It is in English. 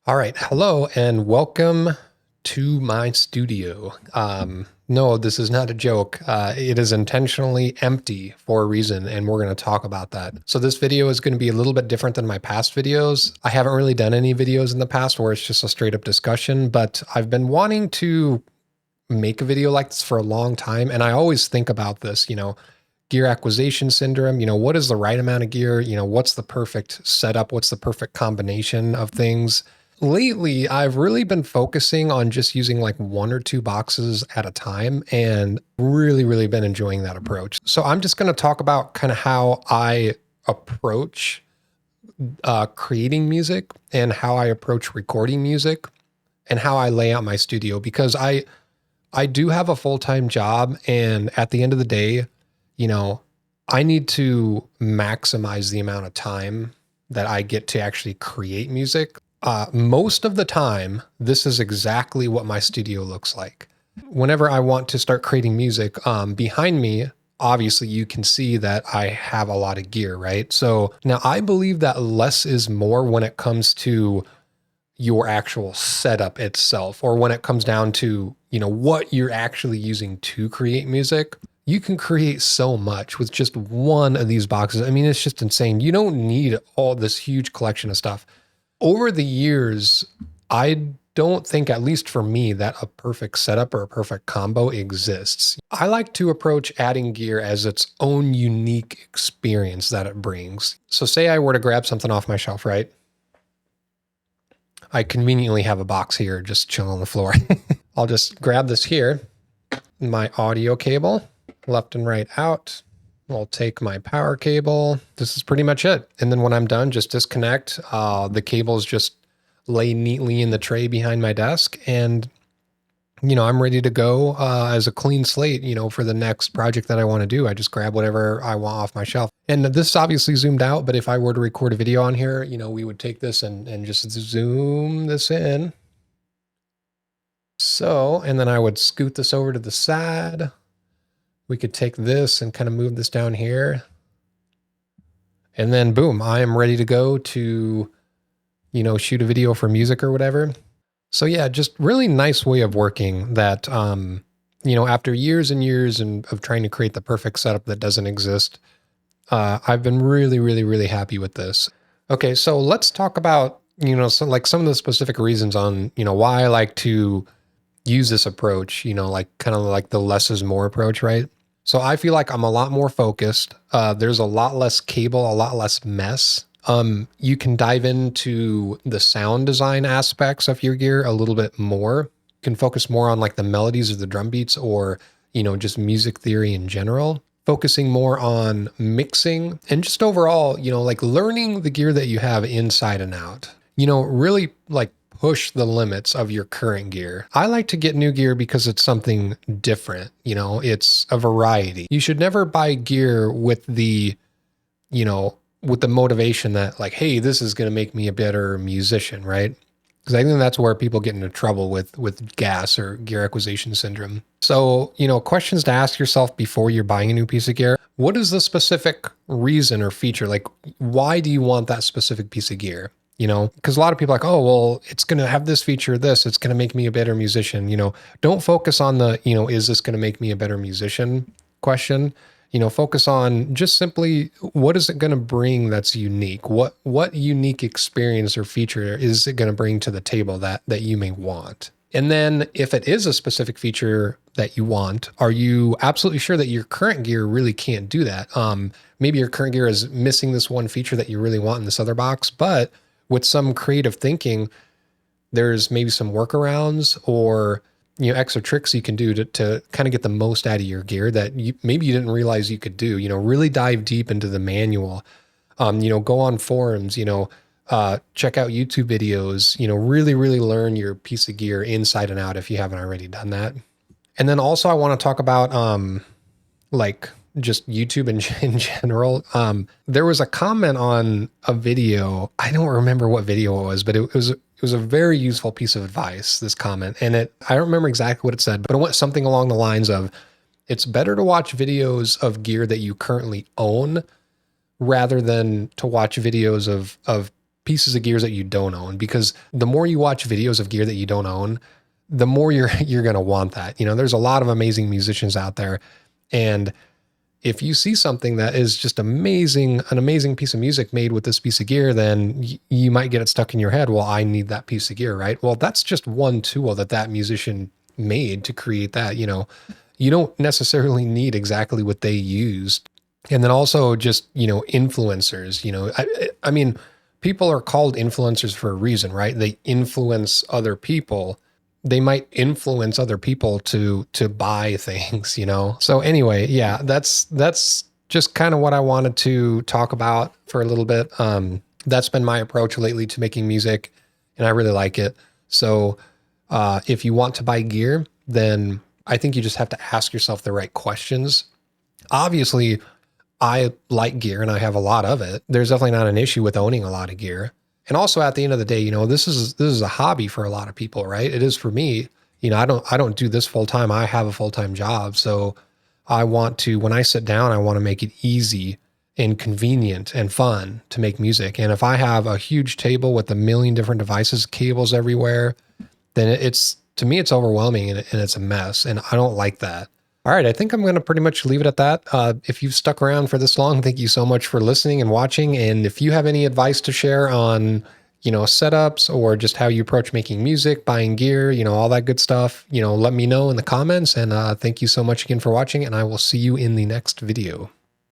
All right. Hello and welcome to my studio. No, this is not a joke. It is intentionally empty for a reason, and we're going to talk about that. So this video is going to be a little bit different than my past videos. I haven't really done any videos in the past where it's just a straight up discussion, but I've been wanting to make a video like this for a long time. And I always think about this, gear acquisition syndrome, what is the right amount of gear? What's the perfect setup? What's the perfect combination of things? Lately, I've really been focusing on just using like one or two boxes at a time and really been enjoying that approach. So I'm just going to talk about kind of how I approach creating music and how I approach recording music and how I lay out my studio because I do have a full-time job, and at the end of the day, I need to maximize the amount of time that I get to actually create music. Most of the time, this is exactly what my studio looks like. Whenever I want to start creating music, behind me, obviously you can see that I have a lot of gear, right? So now I believe that less is more when it comes to your actual setup itself, or when it comes down to, what you're actually using to create music. You can create so much with just one of these boxes. I mean, it's just insane. You don't need all this huge collection of stuff. Over the years, I don't think, at least for me, that a perfect setup or a perfect combo exists. I like to approach adding gear as its own unique experience that it brings. So say I were to grab something off my shelf, right? I conveniently have a box here just chilling on the floor. I'll just grab this here, my audio cable, left and right out. I'll take my power cable. This is pretty much it. And then when I'm done, just disconnect. The cables just lay neatly in the tray behind my desk. And, I'm ready to go as a clean slate, for the next project that I want to do. I just grab whatever I want off my shelf. And this is obviously zoomed out, but if I were to record a video on here, we would take this and just zoom this in. So, and then I would scoot this over to the side. We could take this and kind of move this down here. And then boom, I am ready to go to, shoot a video for music or whatever. So yeah, just really nice way of working that, after years and years of trying to create the perfect setup that doesn't exist, I've been really happy with this. Okay, so let's talk about, some of the specific reasons on, why I like to use this approach, kind of like the less is more approach, right? So I feel like I'm a lot more focused. There's a lot less cable, a lot less mess. You can dive into the sound design aspects of your gear a little bit more. You can focus more on like the melodies of the drum beats or, just music theory in general. Focusing more on mixing and just overall, like learning the gear that you have inside and out. Really like push the limits of your current gear. I like to get new gear because it's something different. It's a variety. You should never buy gear with the motivation that like, hey, this is going to make me a better musician, right? Because I think that's where people get into trouble with GAS, or gear acquisition syndrome. So, questions to ask yourself before you're buying a new piece of gear. What is the specific reason or feature? Like, why do you want that specific piece of gear? Because a lot of people are like, oh, well, it's going to have this feature, it's going to make me a better musician. Don't focus on the, is this going to make me a better musician question. Focus on just simply, what is it going to bring that's unique? What unique experience or feature is it going to bring to the table that you may want? And then if it is a specific feature that you want, are you absolutely sure that your current gear really can't do that? Maybe your current gear is missing this one feature that you really want in this other box, but with some creative thinking, there's maybe some workarounds or extra tricks you can do to kind of get the most out of your gear that maybe you didn't realize you could do. Really dive deep into the manual. Go on forums. Check out YouTube videos. Really learn your piece of gear inside and out if you haven't already done that. And then also I want to talk about like just YouTube in general. There was a comment on a video. I don't remember what video it was, but it was a very useful piece of advice, this comment. And I don't remember exactly what it said, but it went something along the lines of, it's better to watch videos of gear that you currently own rather than to watch videos of pieces of gears that you don't own, because the more you watch videos of gear that you don't own, the more you're going to want that. You know, there's a lot of amazing musicians out there, and if you see something that is just amazing, an amazing piece of music made with this piece of gear, then you might get it stuck in your head. Well, I need that piece of gear, right? Well, that's just one tool that musician made to create that. You know, you don't necessarily need exactly what they used. And then also just, you know, influencers, you know, I mean, people are called influencers for a reason, right? They influence other people. They might influence other people to buy things, you know? So anyway, yeah, that's just kind of what I wanted to talk about for a little bit. That's been my approach lately to making music, and I really like it. So if you want to buy gear, then I think you just have to ask yourself the right questions. Obviously, I like gear and I have a lot of it. There's definitely not an issue with owning a lot of gear. And also at the end of the day, you know, this is a hobby for a lot of people, right? It is for me. You know, I don't do this full time. I have a full-time job. So I want to, when I sit down, I want to make it easy and convenient and fun to make music. And if I have a huge table with a million different devices, cables everywhere, then it's, to me, it's overwhelming and it's a mess. And I don't like that. All right, I think I'm going to pretty much leave it at that. If you've stuck around for this long, thank you so much for listening and watching. And if you have any advice to share on, you know, setups or just how you approach making music, buying gear, you know, all that good stuff, you know, let me know in the comments. And thank you so much again for watching, and I will see you in the next video.